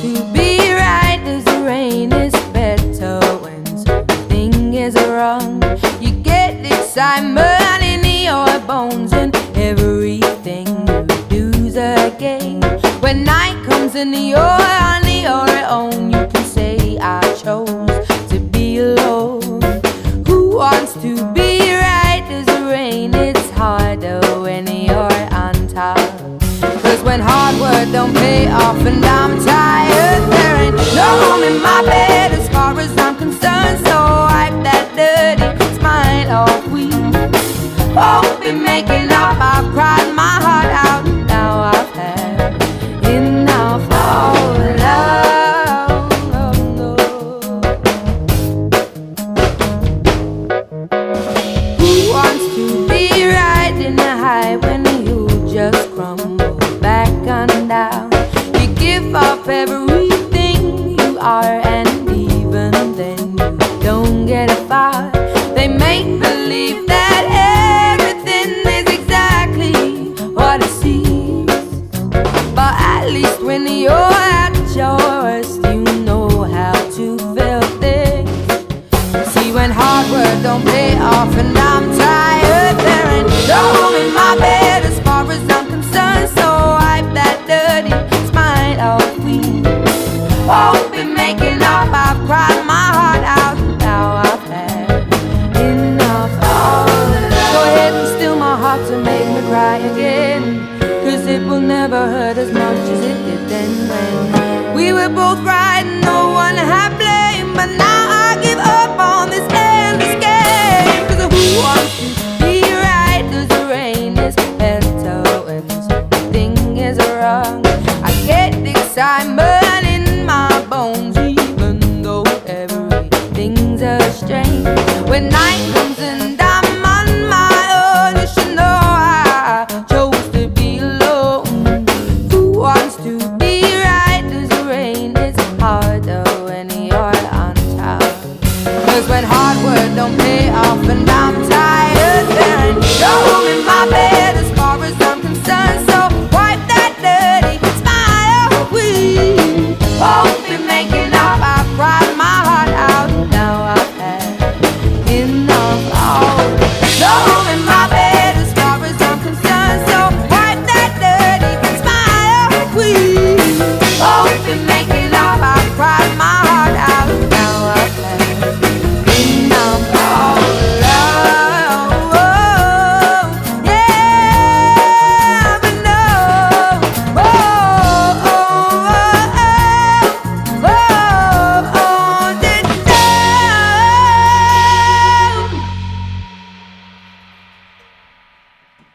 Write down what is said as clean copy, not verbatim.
to be right? Does the rain is better when something is wrong? You get excitement in your bones and everything you do's a game. When night comes and you're on your own, you can say I chose to be alone. Who wants to be right? Does the rain? It's harder when you're on top. Cause when hard work don't pay off and I'm tired, there ain't no room in my bed as far as I'm concerned. So wipe that dirty smile off. We won't be making up. I've cried my heart out. Now I've had enough of love. Who wants to be right in the high when you just crumble back on down? You give up everything you are, and even then you don't get far. They make believe that everything is exactly what it seems, but at least when you're at your worst, you know how to feel things. See, when hard work don't pay off and I'm tired, there ain't no room in my bed as far as I'm concerned. So wipe that dirty smile off. We won't be making up. I've cried my heart out. Now I've had enough of love. Go ahead and still my heart to make me cry again, cause it will never hurt as much as it did then when we were both right and no one had blame. But now I give up on this endless game. Cause who wants to be right? Does the rain is better when something is wrong? I get excitement